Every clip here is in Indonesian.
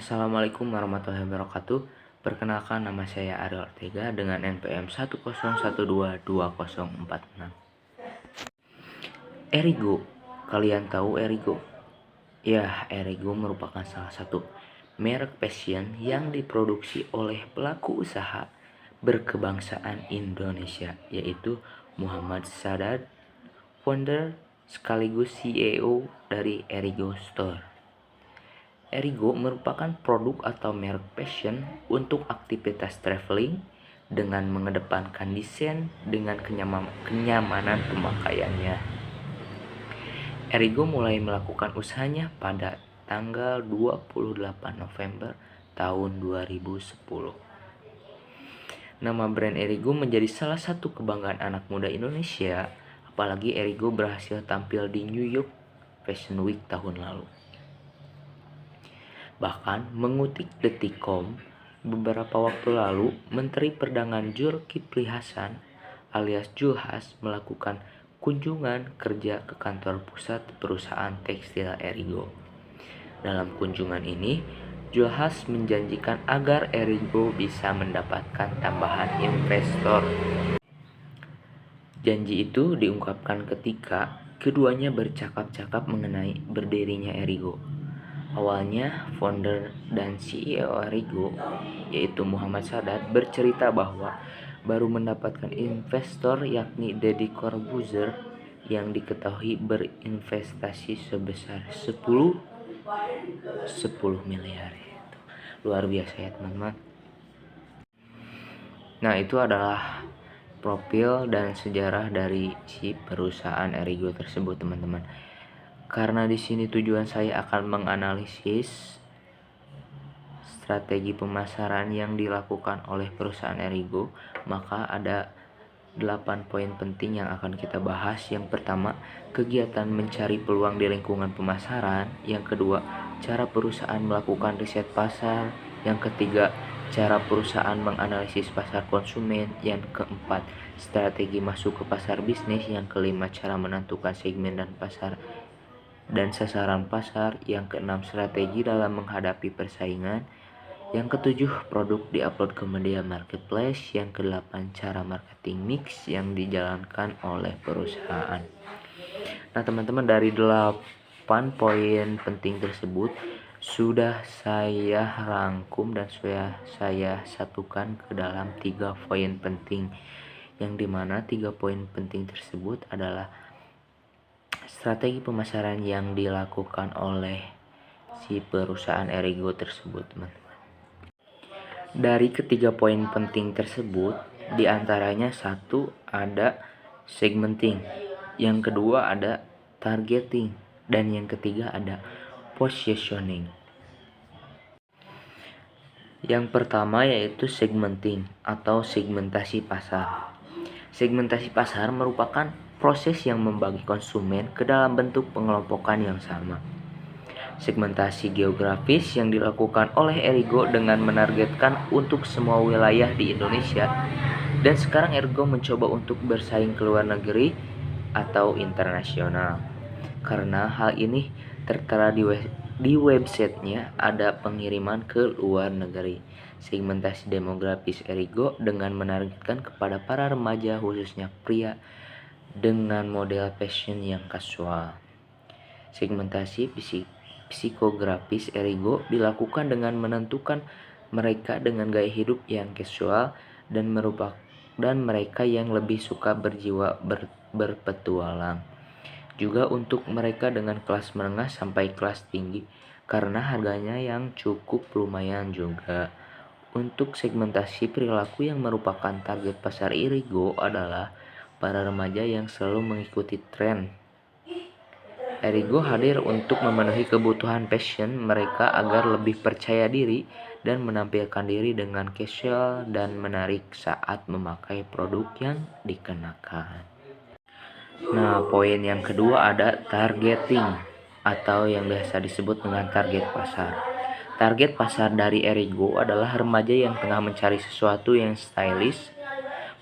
Assalamualaikum warahmatullahi wabarakatuh. Perkenalkan, nama saya Ariel Ortega dengan NPM 101222046. Erigo. Kalian tahu Erigo? Ya, Erigo merupakan salah satu merek passion yang diproduksi oleh pelaku usaha berkebangsaan Indonesia, yaitu Muhammad Sadat, founder sekaligus CEO dari Erigo Store. Erigo merupakan produk atau merek fashion untuk aktivitas traveling dengan mengedepankan desain dengan kenyamanan pemakaiannya. Erigo mulai melakukan usahanya pada tanggal 28 November tahun 2010. Nama brand Erigo menjadi salah satu kebanggaan anak muda Indonesia, apalagi Erigo berhasil tampil di New York Fashion Week tahun lalu. Bahkan mengutip Detik.com, beberapa waktu lalu Menteri Perdagangan Zulkifli Hasan alias Julhas melakukan kunjungan kerja ke kantor pusat perusahaan tekstil Erigo. Dalam kunjungan ini, Julhas menjanjikan agar Erigo bisa mendapatkan tambahan investor. Janji itu diungkapkan ketika keduanya bercakap-cakap mengenai berdirinya Erigo. Awalnya, founder dan CEO Erigo, yaitu Muhammad Sadat, bercerita bahwa baru mendapatkan investor yakni Deddy Corbuzier yang diketahui berinvestasi sebesar 10 miliar. Luar biasa ya teman-teman. Nah, itu adalah profil dan sejarah dari si perusahaan Erigo tersebut, teman-teman. Karena di sini tujuan saya akan menganalisis strategi pemasaran yang dilakukan oleh perusahaan Erigo, maka ada 8 poin penting yang akan kita bahas. Yang pertama, kegiatan mencari peluang di lingkungan pemasaran. Yang kedua, cara perusahaan melakukan riset pasar. Yang ketiga, cara perusahaan menganalisis pasar konsumen. Yang keempat, strategi masuk ke pasar bisnis. Yang kelima, cara menentukan segmen dan pasar dan sasaran pasar. Yang keenam, strategi dalam menghadapi persaingan. Yang ketujuh, produk diupload ke media marketplace. Yang kedelapan, cara marketing mix yang dijalankan oleh perusahaan. Nah teman-teman, dari 8 poin penting tersebut sudah saya rangkum dan sudah saya satukan ke dalam 3 poin penting, yang dimana 3 poin penting tersebut adalah strategi pemasaran yang dilakukan oleh si perusahaan Erigo tersebut, teman-teman. Dari ketiga poin penting tersebut, diantaranya satu ada segmenting, yang kedua ada targeting, dan yang ketiga ada positioning. Yang pertama yaitu segmenting atau segmentasi pasar. Segmentasi pasar merupakan proses yang membagi konsumen ke dalam bentuk pengelompokan yang sama. Segmentasi geografis yang dilakukan oleh Erigo dengan menargetkan untuk semua wilayah di Indonesia, dan sekarang Erigo mencoba untuk bersaing ke luar negeri atau internasional. Karena hal ini tertera di websitenya, ada pengiriman ke luar negeri. Segmentasi demografis Erigo dengan menargetkan kepada para remaja, khususnya pria dengan model fashion yang kasual. Segmentasi psikografis Erigo dilakukan dengan menentukan mereka dengan gaya hidup yang casual dan mereka yang lebih suka berjiwa berpetualang. Juga untuk mereka dengan kelas menengah sampai kelas tinggi, karena harganya yang cukup lumayan juga. Untuk segmentasi perilaku yang merupakan target pasar Erigo adalah para remaja yang selalu mengikuti tren. Erigo hadir untuk memenuhi kebutuhan fashion mereka agar lebih percaya diri dan menampilkan diri dengan casual dan menarik saat memakai produk yang dikenakan. Nah, poin yang kedua ada targeting atau yang biasa disebut dengan target pasar. Target pasar dari Erigo adalah remaja yang tengah mencari sesuatu yang stylish.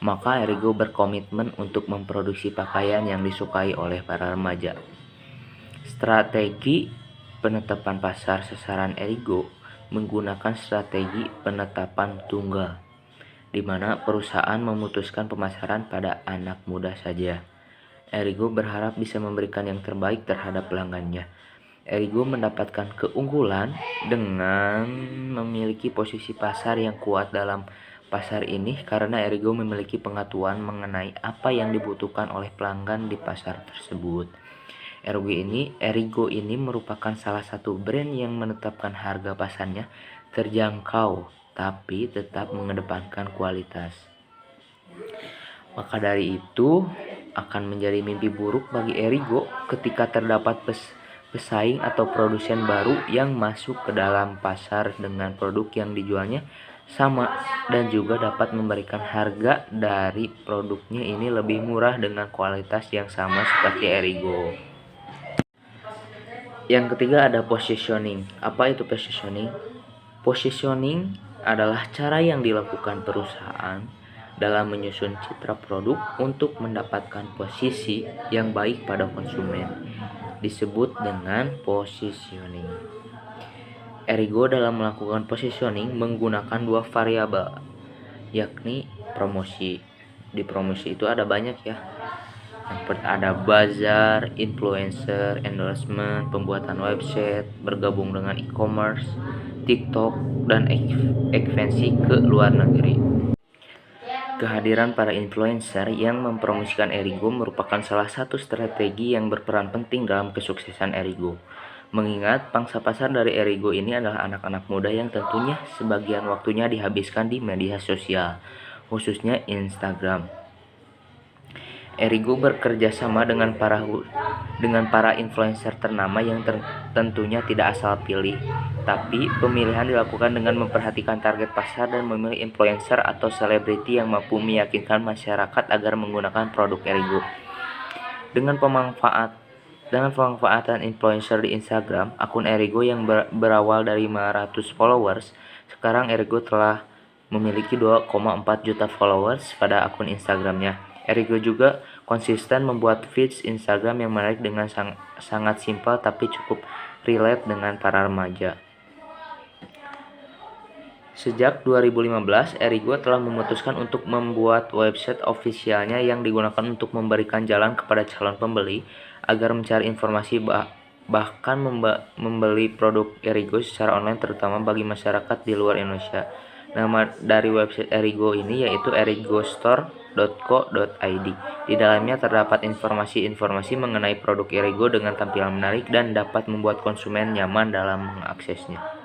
Maka Erigo berkomitmen untuk memproduksi pakaian yang disukai oleh para remaja. Strategi penetapan pasar sasaran Erigo menggunakan strategi penetapan tunggal, di mana perusahaan memutuskan pemasaran pada anak muda saja. Erigo berharap bisa memberikan yang terbaik terhadap pelanggannya. Erigo mendapatkan keunggulan dengan memiliki posisi pasar yang kuat dalam pasar ini karena Erigo memiliki pengetahuan mengenai apa yang dibutuhkan oleh pelanggan di pasar tersebut. Erigo ini merupakan salah satu brand yang menetapkan harga pasarnya terjangkau tapi tetap mengedepankan kualitas. Maka dari itu akan menjadi mimpi buruk bagi Erigo ketika terdapat pesaing atau produsen baru yang masuk ke dalam pasar dengan produk yang dijualnya sama dan juga dapat memberikan harga dari produknya ini lebih murah dengan kualitas yang sama seperti Erigo. Yang ketiga ada positioning. Apa itu positioning? Positioning adalah cara yang dilakukan perusahaan dalam menyusun citra produk untuk mendapatkan posisi yang baik pada konsumen. Disebut dengan positioning. Erigo dalam melakukan positioning menggunakan dua variabel, yakni promosi. Di promosi itu ada banyak ya. Ada bazar, influencer, endorsement, pembuatan website, bergabung dengan e-commerce, TikTok, dan ekspansi ke luar negeri. Kehadiran para influencer yang mempromosikan Erigo merupakan salah satu strategi yang berperan penting dalam kesuksesan Erigo. Mengingat pangsa pasar dari Erigo ini adalah anak-anak muda yang tentunya sebagian waktunya dihabiskan di media sosial, khususnya Instagram. Erigo bekerja sama dengan para influencer ternama yang tentunya tidak asal pilih, tapi pemilihan dilakukan dengan memperhatikan target pasar dan memilih influencer atau selebriti yang mampu meyakinkan masyarakat agar menggunakan produk Erigo. Dengan pemanfaatan influencer di Instagram, akun Erigo yang berawal dari 500 followers, sekarang Erigo telah memiliki 2,4 juta followers pada akun Instagramnya. Erigo juga konsisten membuat feeds Instagram yang menarik dengan sangat simpel tapi cukup relate dengan para remaja. Sejak 2015, Erigo telah memutuskan untuk membuat website ofisialnya yang digunakan untuk memberikan jalan kepada calon pembeli agar mencari informasi bahkan membeli produk Erigo secara online, terutama bagi masyarakat di luar Indonesia. Nama dari website Erigo ini yaitu erigostore.co.id. Di dalamnya terdapat informasi-informasi mengenai produk Erigo dengan tampilan menarik dan dapat membuat konsumen nyaman dalam mengaksesnya.